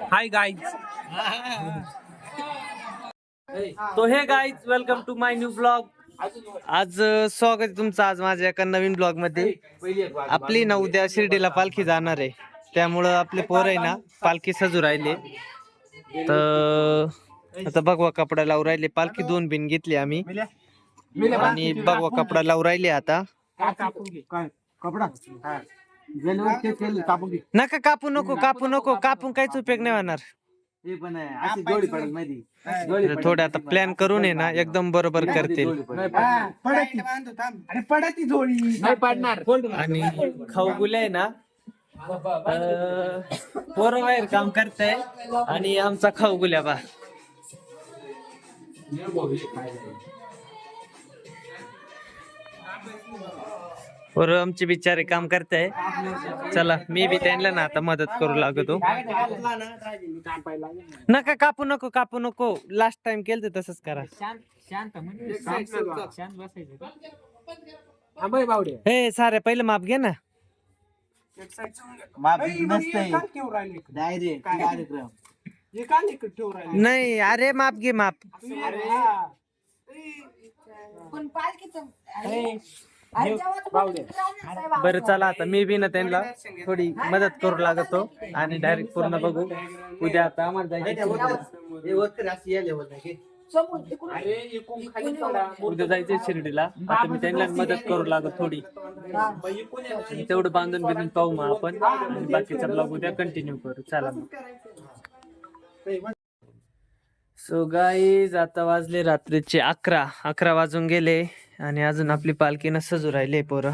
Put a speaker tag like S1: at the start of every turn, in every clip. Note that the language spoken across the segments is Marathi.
S1: हाय गाइस. तो hey guys, welcome to my new blog. आज स्वागत आहे तुमचं आज माझ्या एका नवीन ब्लॉग मध्ये. आपली ना उद्या शिर्डीला पालखी जाणार आहे, त्यामुळं आपले पोर आहे ना पालखी सजू राहिले. तर आता भगवा कपडा लावून राहिले. पालखी 2 बिन घेतली आम्ही आणि भगवा कपडा लावून राहिले. आता नका कापू नको, कापू नको, कापून काहीच उपयोग नाही होणार. थोडं आता प्लॅन करून आहे ना एकदम बरोबर करतील. आणि खाऊ गुले आहे ना पोरं बाहेर काम करताय आणि आमचा खाऊ गुल्या बा. पोरं आमचे बिचारे काम करताय. चला मी बी त्यांना ना आता मदत करू लागतो. नका कापू नको, कापू नको. लास्ट टाइम केलं तसंच करा. हे सारे पहिले माप घे ना. नाही अरे माप घे माप. बरं चला आता मी बी ना त्यांना थोडी मदत करू लागतो आणि डायरेक्ट पूर्ण बघू. उद्या आता आम्हाला उद्या जायचंय शिर्डीला. आता मी त्यांना मदत करू लागतो थोडी. तेवढं बांधून बिंधून पाहू मग आपण आणि बाकीचा ब्लॉग उद्या कंटिन्यू करू. चला मग. सो गाईज आता वाजले रात्रीचे 11 वाजून गेले आणि अजून आपली पालखी न सजू राहिले. पोरं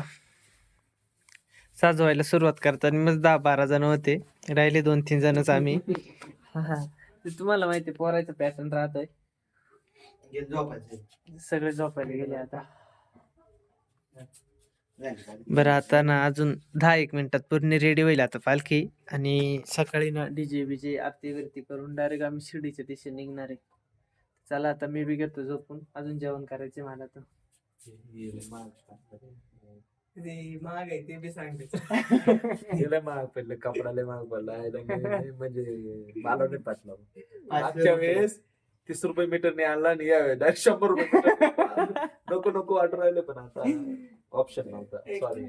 S1: सजवायला सुरुवात करताना मग 10-12 जण होते, राहिले 2-3 जणच आम्ही. तुम्हाला माहिती पोरायचं पॅटर्न राहतोय. सगळे झोपायला गेले आता. बरं आता ना अजून 10-1 मिनिटात पूर्ण रेडी होईल आता पालखी. आणि सकाळी ना डीजे बीजे आरती विरती करून डायरेक्ट आम्ही शिर्डीच्या दिशेने निघणार आहे. चला आता मी बी घेतो झोपून. अजून जेवण करायचे मला. तर महाग आहे ते बी सांगते. महाग पडलं कपडाला, महाग पडला म्हणजे मला नाही पाठलं. मागच्या वेळेस 30 रुपये मीटरने आणला आणि या वेळेस 100 रुपये. नको ऑर्डर राहिले पण आता ऑप्शन नव्हता. सॉरी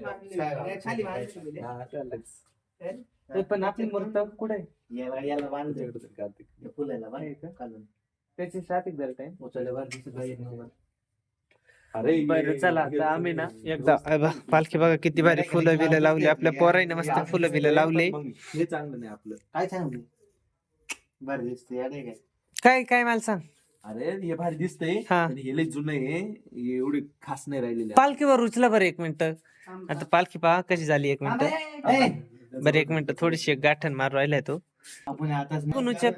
S1: पण आपली मूर्त कुठे याला त्याची साथिक जर काय उचलल्यावर. अरे बरं चला आता आम्ही ना एकदा पालखी बघा किती भारी फुलं बिलं लावली. आपल्या पोराईने मस्त फुलं बिलं लावले. हे चांगलं नाही आपलं. काय चांगलं भारी दिसते. काय मला सांग. अरे हे भारी दिसतंय. हे लय जुनं आहे, एवढी खास नाही राहिलेली. पालखीवर उचला बरं 1 मिनिट. आता पालखी पहा कशी झाली. 1 मिनिट बरं 1 मिनिट. थोडीशी गाठण मारू राहिलाय तो. आपण आता उचल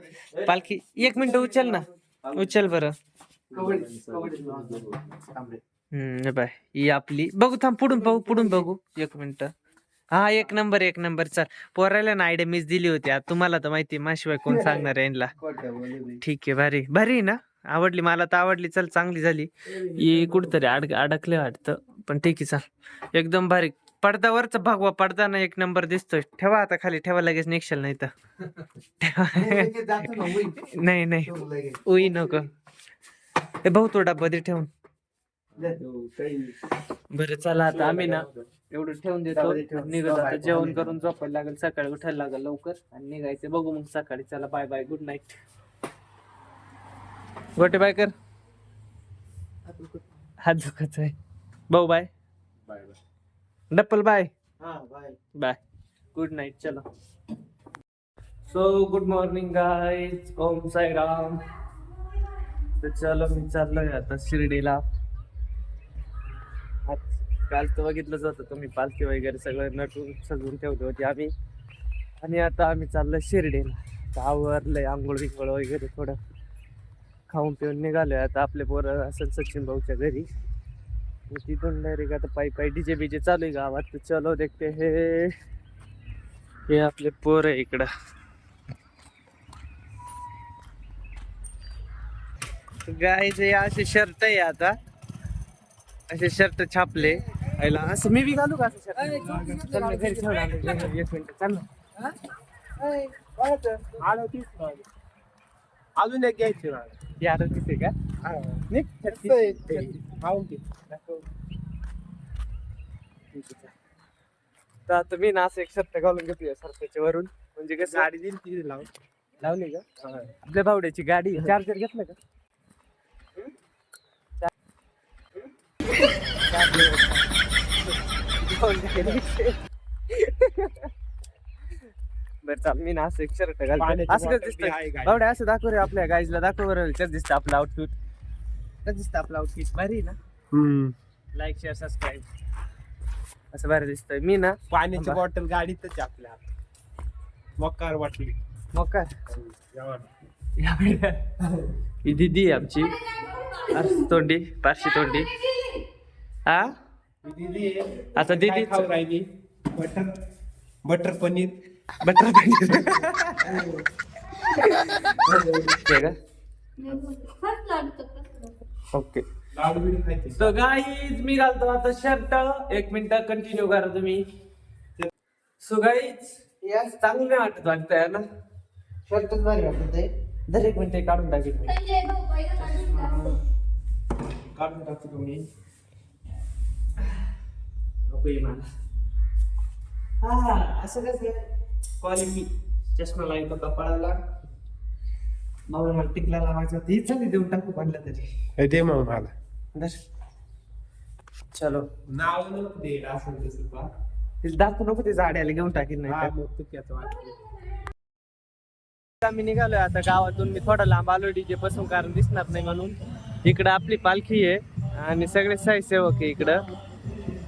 S1: पालखी 1 मिनिट उचल ना. उचल बरं. बाय ही आपली बघू. थांब पुढून बघू 1 मिनिट. हा 1 नंबर. चल पोरायला ना आयडिया मीच दिली होती. आता तुम्हाला तर माहिती माझ्याशिवाय कोण सांगणार आहे यांना. ठीक आहे. भारी ना. आवडली मला तर आवडली. चल चांगली झाली. ही कुठतरी अडकले वाटतं पण ठीक आहे. चल एकदम भारी. पडद्यावरचा भगवा पडदा ना 1 नंबर दिसतोय. ठेवा आता खाली ठेवा. लगेच निघशाल नाही तर. नाही उई नको. हे भाऊ तो डब्बा दे ठेवून. बरं चला आता आम्ही ना एवढं ठेवून देतो. निघत आता जेवण करून झोपायला लागेल. सकाळी उठायला लागेल लवकर आणि निघायचं. बघू मग सकाळी. चला बाय बाय. Good night. गोटे बाय कर. हात दुखत आहे भाऊ. बाय डप्पल. Bye bye. Good night. चलो. So good morning guys. Om Sai Ram. तर चलो मी चाललोय आता शिर्डीला. काल तर बघितलंच होतं तुम्ही पालखी वगैरे सगळं नटून सजवून ठेवली होती आम्ही. आणि आता आम्ही चाललोय शिर्डीला. आवरलंय आंघोळ बिंघोळ वगैरे थोडं खाऊन पिऊन निघालोय. आता आपले पोरं असं सचिन भाऊच्या घरी. तिथून डायरेक्ट आता पायी डीजे बीजे चालू आहे गावात. तर चलो देखते. हे आपले पोर आहे इकडं. गाईज असे शर्ट आहे आता. असे शर्ट छापले. असं मी बी घालू का असं शर्ट. 1 मिनिट. चल ना.
S2: अजून एक घ्यायची
S1: ती 38 आहे का? तर आता मी ना असं एक शर्ट घालून घेतोय सरपंच्या वरून, म्हणजे कसं
S2: गाडी दिली तिथे
S1: लावली का आपल्या भावड्याची गाडी. चार्जर घेतलं का? बरं चाल, मी ना असं एक शर्ट घालतो. असं कसं दिसतं भावड्या? असं दाखव रे आपल्या गाईजला, दाखव बरं कसं दिसतं आपलं आउटफिट. कसं दिसतं आपलं आउटफिट? भारी आहे ना? Like share subscribe. असं भारी दिसतंय. मी ना
S2: पाण्याची बॉटल गाडीतच आपल्या मकार वाटली
S1: मग ही दिदी आहे आमची, तोंडी पारशी तोंडी. हा आता दिदी
S2: खाऊ राहिली बटर पनीर
S1: ओके.
S2: लाडू बिडू खायचे.
S1: तर गाईज मी घालतो आता शर्ट. 1 मिनिट कंटिन्यू करा तुम्ही. सो गाईज याच चांगलं नाही वाटतंय ना, शर्टच भारी वाटतंय. दर 1 मिनिट काढून टाकेल मी.
S2: काढून टाकतो तुम्ही.
S1: हा असं कसं क्वालिटी चष्मा लावतो कपाळाला. मला टिकला लावायचं होतं, हीच चालली देऊन टाकू म्हणलं तरी.
S2: दे मग मला.
S1: चलो
S2: नाव नको दे असं तसं पहा.
S1: तिला दाखवू नको, ते झाड्याला घेऊन टाकीन नाही
S2: हा,
S1: तर.
S2: मग तू त्याचं वाटलं.
S1: आम्ही निघालोय आता गावातून. मी थोडा लांब आलो डीजे पासून, कारण दिसणार नाही म्हणून. इकडं आपली पालखी आहे आणि सगळे साईसेवक आहे इकडं.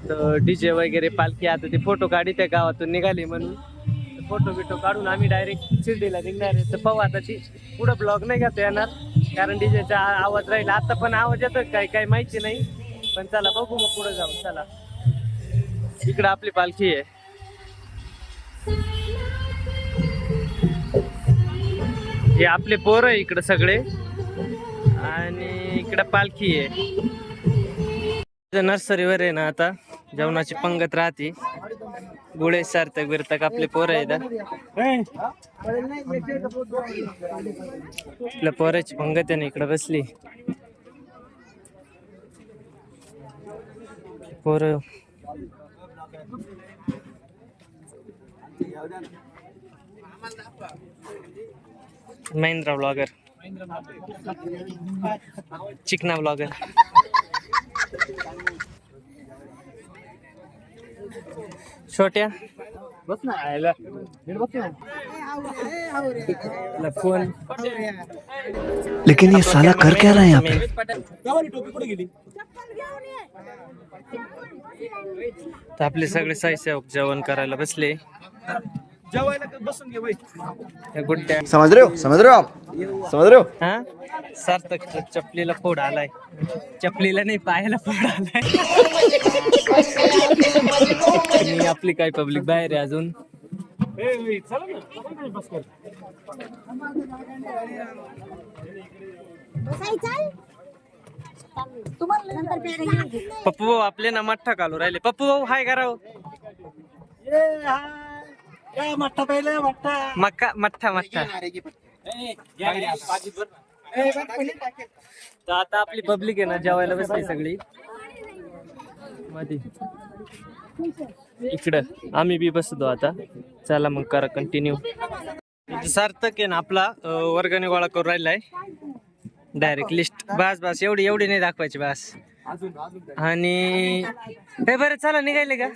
S1: तर डीजे वगैरे पालखी, आता ते फोटो काढी त्या गावातून निघाली म्हणून. फोटो बिटो काढून आम्ही डायरेक्ट शिर्डीला निघणार आहे. तर पाहू आता ती पुढं ब्लॉग नाही घेता येणार, कारण डीजेचा आवाज राहील. आता पण आवाज येतो काय माहिती नाही, पण चला बघू मग पुढे जाऊ. चला इकडं आपली पालखी आहे. हे आपले पोरं आहे इकडं सगळे, आणि इकडं पालखी आहे. नर्सरीवर आहे ना आता जेवणाची पंगत राहते. गुळे सार्थक बिरतक आपले पोरं आहेत. आपल्या पोराची पंगत आहे ना इकडं बसली. पोरं महिंद्रा ब्लॉगर, चिकना ब्लॉगर. छोट्या बस ना आयला फोन.
S3: लेकिन ये साला कर क्या रहा है यहाँ पे?
S1: तर आपले सगळे साईसेवक जेवण करायला बसले.
S2: बसून घे बाई.
S1: गुड्ड्या
S3: समझ रहे हो आप? समझ रहे हो?
S1: हा सार्थक चपलीला फोड आलाय. चपलीला नाही, पायाला फोड आलाय. आणि आपली काय पब्लिक बाहेर आहे अजून. पप्पू भाऊ आपले ना मठ्ठा घालू राहिले. पप्पू भाऊ हाय करावं. मक्का मठ्ठा मठ्ठा. तर आता आपली पब्लिक आहे ना जेवायला बसली सगळी मध्ये. इकडं आम्ही बी बसतो आता. चला मग करा कंटिन्यू. सार्थक आहे ना आपला वर्गाने गोळा करून राहिलाय. डायरेक्ट लिस्ट बस एवढी नाही दाखवायची बस. आणि हे बरं चला निघायले का?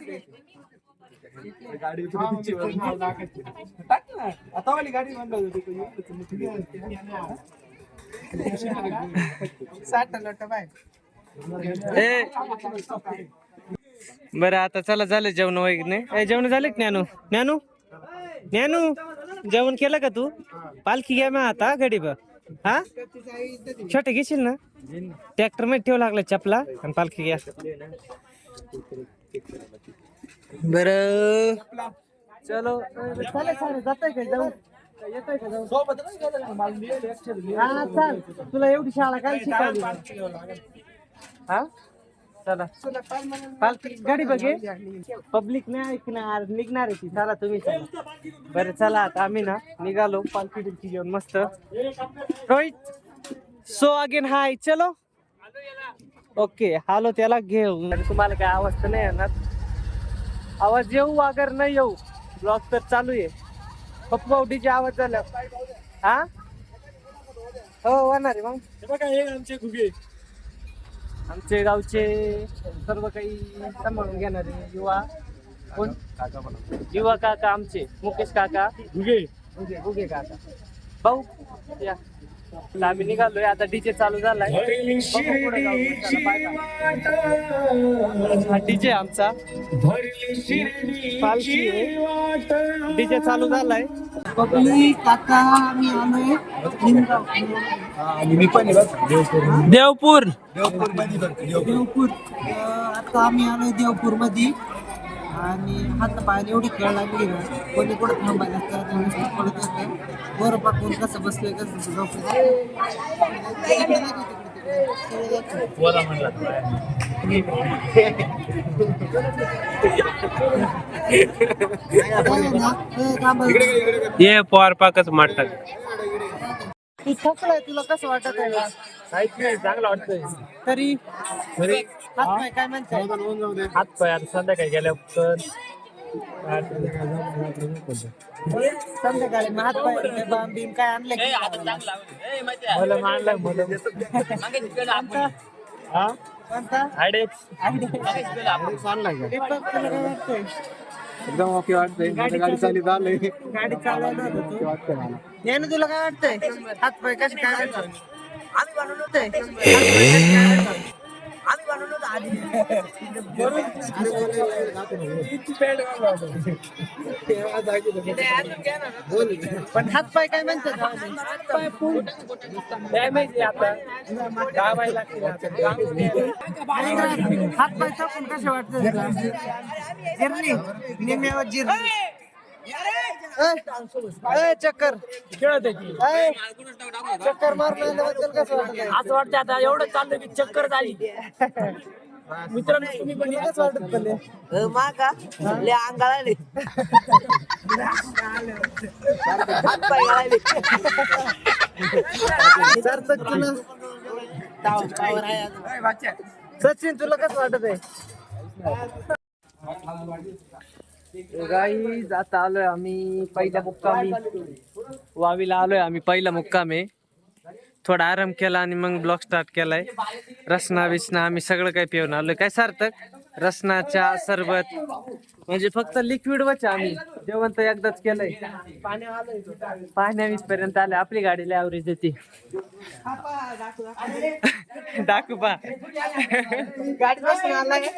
S1: बरं आता चला झालं जेवण वगैरे. जेवण झाले ज्ञानू ज्ञानू ज्ञानू जेवण केलं का तू? पालखी घ्या मग आता गडी बघ. हा छोटे घेशील ना? ट्रॅक्टर मध्ये ठेव लागला चपला आणि पालखी घ्या. बर चलो जाताय का? जाऊ येतोय का? जाऊ तुला एवढी शाळा काय शिकवली? हा चला पालखी गाडी बघे पब्लिक नाही ऐकणार निघणार आहे ती चला तुम्ही चला बरं चला आता आम्ही ना निघालो पालखी बिलखी घेऊन मस्त रोहित सो अगेन हाय चलो ओके हालो त्याला घेऊ तुम्हाला काय आवाज तर नाही येणार आवाज येऊ अगर नाही येऊ ब्लॉग तर चालू आहे पप्पू भाऊडीचे आवाज झाला हा हो होणार आहे मग आमचे गावचे सर्व काही सांभाळून घेणारे युवा कोण युवा काका आमचे मुकेश काका गुगे काका भाऊ या आता आम्ही निघालोय आता डीजे चालू झालाय हा डीजे आमचा पालखी डीजे चालू झालाय
S4: काका आम्ही आलोय
S1: देवपूर
S4: देवपूर आता आम्ही आलोय देवपूर मध्ये आणि हात पायाने एवढी कळ लागली ना कोणी कुठं थांबायला पडत वर पाकून कसं बसलोय कसं
S2: ये पवार पाकच मारतात
S4: तू थकलाय तुला कसं वाटत आहे
S2: चांगला वाटतंय
S4: तरी हात पाय काय म्हणताय
S2: हात पाय आता संध्याकाळी गेल्यावर
S4: संध्याकाळी मग हात पाय बाम बीम काय आणलं की
S2: मला मानलाय मला
S4: कोणता
S2: आयडेक्स
S4: दीपक तुला काय वाटतंय
S2: एकदम ओके वाटतंय गाडी चालली झालंय
S4: गाडी चालवलं होतं तू
S2: वाटतंय मला
S4: यानं तुला काय वाटतंय हात पाय कसे काय म्हणतात आम्ही बनवलं होतंय आम्ही बनवलं होतं आधी पण हात पाय काय म्हणतात हात पाय
S2: डॅमेज आता गावायला लागते
S4: हात पाय टाकून कसे वाटतं जिरली निम्यावर जिरली चक्कर चक्कर मारल्याबद्दल कसं वाटत
S2: असं वाटतं आता एवढं चाललं की चक्कर झाली मित्रांनो तुम्ही पण
S4: कसं वाटत पहिले
S5: माका ले अंगाळाले हात पाय गाळाले
S4: सार्थक तुला
S5: टावर आहे
S4: सचिन तुला कसं वाटत आहे
S1: गाईज आता आलोय आम्ही पहिल्या मुक्कामी वावीला आलोय आम्ही पहिला मुक्कामी थोडा आराम केला आणि मग ब्लॉग स्टार्ट केलाय रसना बिसना आम्ही सगळं काही पिऊन आलोय काय सार्थक रसनाच्या सरबत म्हणजे फक्त लिक्विड वच आम्ही जेवण तर एकदाच केलंय पाण्या पर्यंत आले आपली गाडी ॲव्हरेज देते दाखवा
S4: गाडी बसून आलाय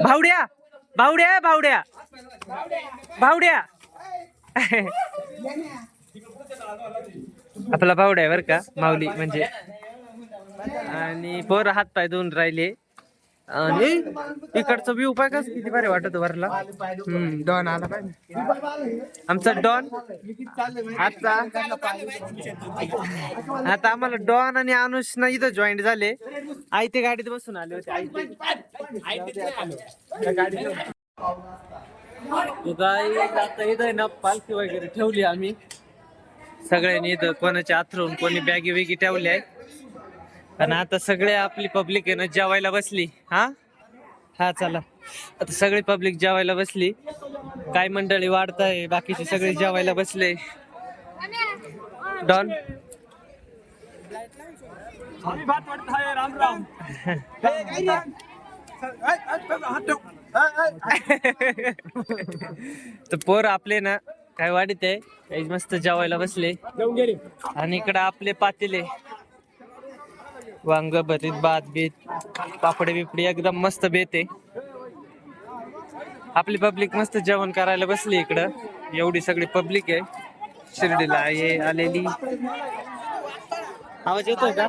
S1: भावड्या भावड्या भावड्या भावड्या आपला भावड्या आहे बर का माऊली म्हणजे आणि पोर हात पाय धुवून राहिले आणि इकडचा व्ह्यू पाय कस किती भारी वाटत वरला डॉन आला पाहिजे आमचा डॉन आता आम्हाला डॉन आणि अनुष ना इथं जॉईंट झाले आई ते गाडीत बसून आले होते आता इथं ना पालखी वगैरे ठेवली आम्ही सगळ्यांनी इथं कोणाचे आथरून कोणी बॅगी वेगी ठेवली आहे आणि आता सगळे आपली पब्लिक आहे ना जेवायला बसली हा चला आता सगळी पब्लिक जेवायला बसली काय मंडळी वाढताय बाकीचे सगळे जेवायला बसले डॉन तर पोर आपले ना काय वाढीत आहे काही मस्त जेवायला बसले आणि इकडं आपले पातेले वांग भरीत भात बीत पापडी बिपडी एकदम मस्त बेत आहे आपली पब्लिक मस्त जेवण करायला बसली इकडं एवढी सगळी पब्लिक आहे शिर्डीला ये आलेली आवाज येतोय का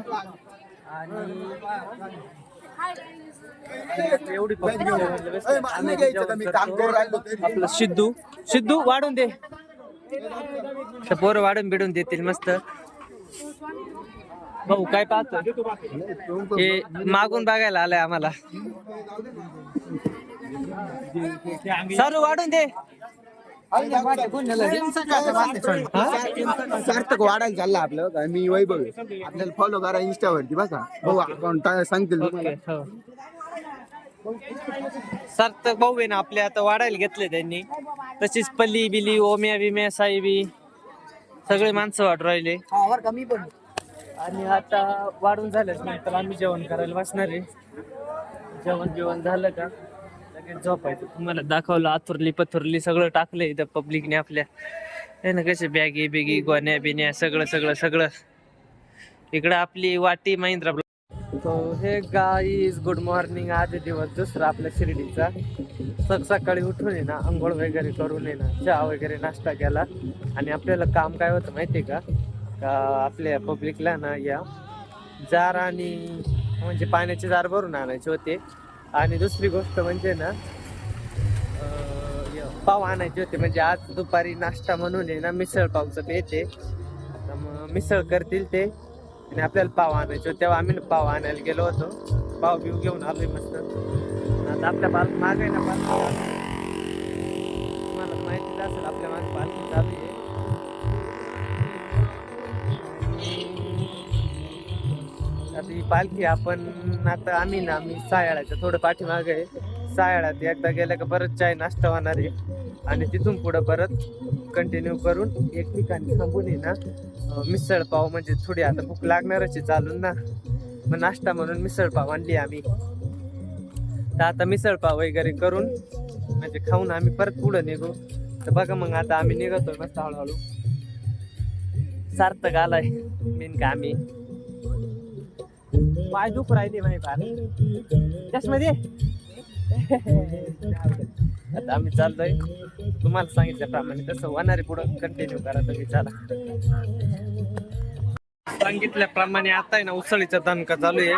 S1: एवढी पब्लिक आपलं सिद्धू वाढून दे पोरं वाढून बिडून देतील मस्त भाऊ काय पाहतोय? हे मागून बघायला आलंय आम्हाला. सारू वाढून दे.
S3: सार्थक वाढायला चालला आपलं. मी वैभव आपल्याला फॉलो करा इंस्टावरती बघा. भाऊ अकाउंट सांगतील तुम्हाला.
S1: हो. सार्थक भाऊ आहे ना आपले, आता वाढायला घेतले त्यांनी. तशीच पल्ली बिली ओम्या बिम्या साहेबी सगळे माणसं वाढ राहिले.
S5: कमी पण
S1: आणि आता वाढून झाल्याच नंतर आम्ही जेवण करायला बसणार आहे. जेवण झालं का लगेच झोपायचं. तुम्हाला दाखवलं आथुरली पथुरली सगळं टाकलं इथं पब्लिकने आपल्या. हे ना कसे बॅगी बिगी गोण्या बिन्या सगळं इकडं आपली वाटी महिंद्रा. तो हे गाईज गुड मॉर्निंग. आज दिवस दुसरा आपल्या शिर्डीचा. सकाळी उठून आहे ना आंघोळ वगैरे करून आहे ना चहा वगैरे नाश्ता केला. आणि आपल्याला काम काय होतं माहितीये का आपल्या पब्लिकला ना या जार आणि म्हणजे पाण्याचे जार भरून आणायचे होते. आणि दुसरी गोष्ट म्हणजे ना पाव आणायचे होते. म्हणजे आज दुपारी नाश्ता म्हणून आहे ना मिसळ पावचं बेत आहे. तर मग मिसळ करतील ते आणि आपल्याला पाव आणायचे होते. तेव्हा आम्ही पाव आणायला गेलो होतो. पाव बिव घेऊन आलोय मस्त. आता आपल्या माग आहे ना पालखी. तुम्हाला माहिती असेल आपल्या मागे पालखी चालू आहे. आता ही पालखी आपण आता आम्ही सायाळाच्या थोडं पाठीमागे आहे. सायाळात एकदा गेलं का परत चाय नाश्ता होणार आहे. आणि तिथून पुढं परत कंटिन्यू करून एक ठिकाणी थांबून ना मिसळ पाव म्हणजे थोडी आता भूक लागणारच आहे चालून ना. मग नाश्ता म्हणून मिसळ पाव आणली आम्ही. तर आता मिसळ पाव वगैरे करून म्हणजे खाऊन आम्ही परत पुढं निघू. तर बघा मग आता आम्ही निघतोय मस्त हळूहळू. सार्थक आलाय मेन का आम्ही पाय दुख राहिले माहिती फार त्याच्यामध्ये. आता आम्ही चाललोय तुम्हाला सांगितल्याप्रमाणे तसं होणारे पुढं कंटिन्यू करा तुम्ही. चला सांगितल्याप्रमाणे आता आहे ना उसळीचा दणका चालू आहे.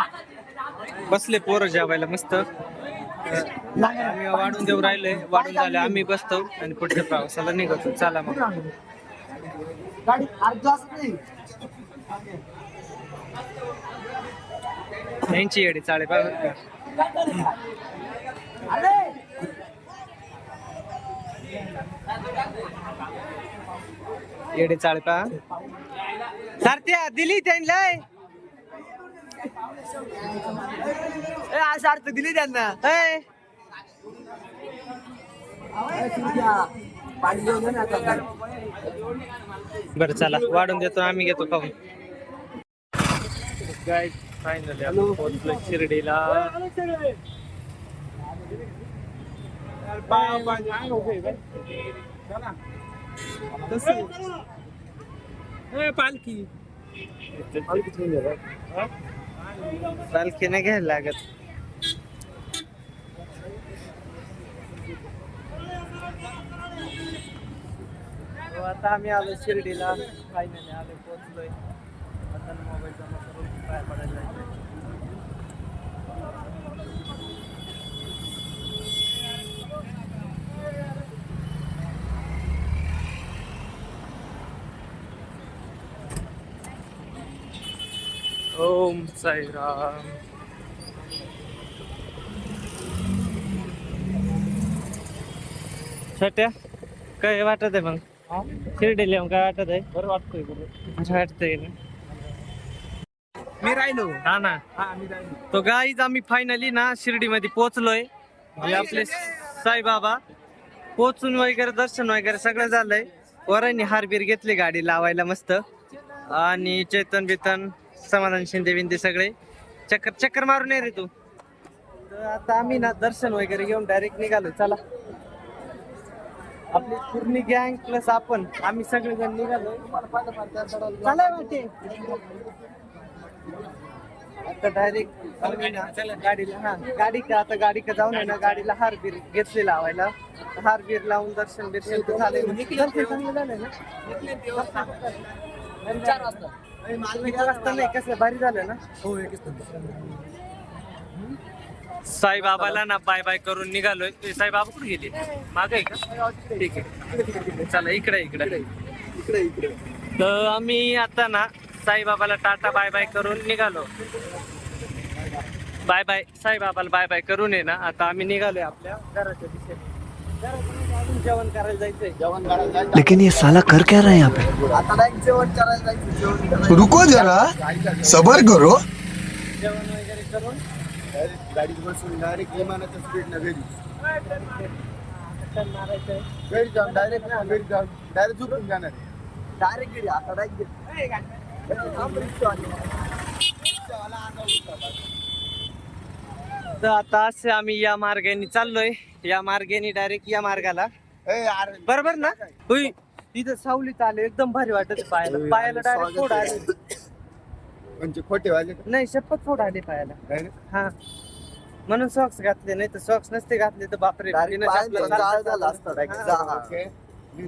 S1: बसले पोरं जेवायला मस्त. आम्ही वाढून देऊ राहिले. वाढून झाले आम्ही बसतो आणि पुढच्या प्रवासाला निघतो. चला मग. यांची येडी चाळे पाहिजे. येडे चाळे पा सारथ्या दिली त्यांना.
S5: सार्थ दिली त्यांना.
S1: बरं चला वाढून देतो आम्ही घेतो खाऊन. गाईज फायनली आपण पोहोचलो शिर्डीला. पालखी नाही घ्यायला लागत. आता आम्ही आलो शिर्डीला. फायनली आलो पोहोचलोय. आता मोबाईल जमा करून काय पडायला लागले. ओम साईराम. छोट्या काय वाटत आहे मग शिर्डीला येऊन काय वाटत आहे? बरं वाटतंय. बरं वाटतंय ना.
S5: मी राहिलो.
S1: हा ना. तो गाईज आम्ही फायनली ना शिर्डीमध्ये पोहोचलोय. हे आपले साईबाबा पोहोचून वगैरे दर्शन वगैरे सगळं झालंय. वरांनी हारबीर घेतली गाडी लावायला मस्त. आणि चेतन बितन समाधान शिंदे बिंदे सगळे चक्कर मारून ये रे तू. तर आता आम्ही ना दर्शन वगैरे घेऊन डायरेक्ट निघालो. चला आपली पूर्ण गँग प्लस आम्ही सगळेजण निघालो. आता डायरेक्ट गाडीला गाडी का जाऊन आहे ना गाडीला हारबीर घेतले लावायला. हारबीर लावून दर्शन बिर्शन झाले.
S5: चार वाजता.
S1: नाही कसं भारी झालं ना. साईबाबाला ना बाय बाय करून निघालोय. साईबाबा कुठे गेले? मागे आहे का? ठीक आहे चला इकडे. तर आम्ही आता ना साईबाबाला टाटा बाय बाय करून निघालो. बाय बाय साईबाबाला बाय बाय करून आहे ना आता आम्ही निघालोय आपल्या घराच्या दिशेने. अजून जेवण करायला जायचंय.
S3: जेवण करायला जायचं.
S6: लेकिन ये साला कर क्या रहा है यहाँ पे?
S3: आता डायरेक्ट जेवण करायला जायचं. जेवण करायला
S6: रुको जरा, सबर करो.
S1: जेवण वगैरे करून
S3: डायरेक्ट गाडीत बसून डायरेक्ट विमानाच्या स्पीडनं घरी
S1: टर्न मारायचंय.
S3: घरी जाऊन डायरेक्ट डायरेक्ट झोपून जाणार.
S5: डायरेक्ट गेली आता डायरेक्ट
S1: तर आता असे आम्ही या मार्गाने चाललोय. या मार्गाने डायरेक्ट या मार्गाला बरोबर ना. होय तिथं सावलीत आले एकदम भारी वाटत पायाला डायरेक्ट फोड आले.
S3: म्हणजे खोटे वाले
S1: नाही शपथ फोड आले पायाला. हा म्हणून सॉक्स घातले नाही तर सॉक्स नसते घातले तर बापरे बिना चपला चालता.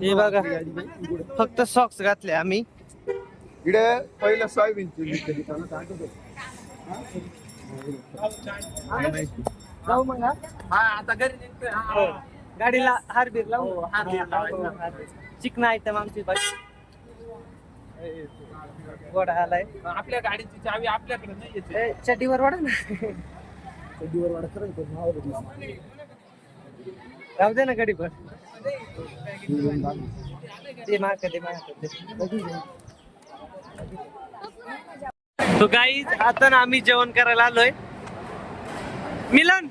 S1: हे बघा फक्त सॉक्स घातले आम्ही.
S3: इकडे पहिलं सोयाबीन
S1: जाऊ मग
S2: हा आता घरी निघतोय. हा.
S1: गाडीला हारबीर लावू.
S2: हारबीर लावायचं.
S1: चिकन आयटम आमची बाकी गोडा आलाय.
S2: आपल्या गाडीची चावी आपल्याकडे नाही येते.
S1: ए, चड्डीवर वाढा ना. राहू दे ना गडी पण ते मार्क दे तो गाईज आता ना आम्ही जेवण करायला आलोय. मिलन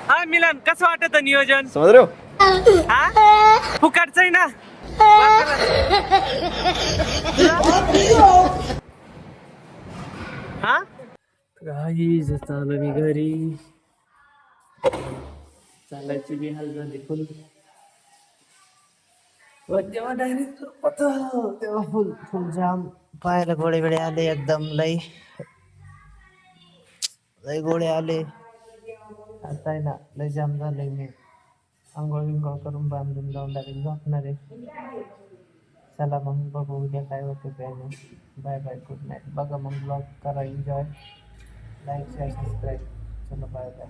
S1: हा मिलन कसं वाटत नियोजन
S3: समज रे
S1: हा फुकाटच आहे ना. हा गाईज चालू मी घरी. चालायची बी हाल झाली फुल. तेव्हा डायरेक्ट तेव्हा फुल फुल जाम पायाला गोळे वेळे आले एकदम लय लय गोळे आले. आता आहे ना लय जाम झालंय. मी आंघोळ विंघोळ करून बांधून जाऊन डायरेक्ट झोपणार आहे. चला मग बघू उद्या काय होतं काय नाही. Bye bye good night. बघा मग ब्लॉग करा एन्जॉय. Like share subscribe. चला बाय बाय.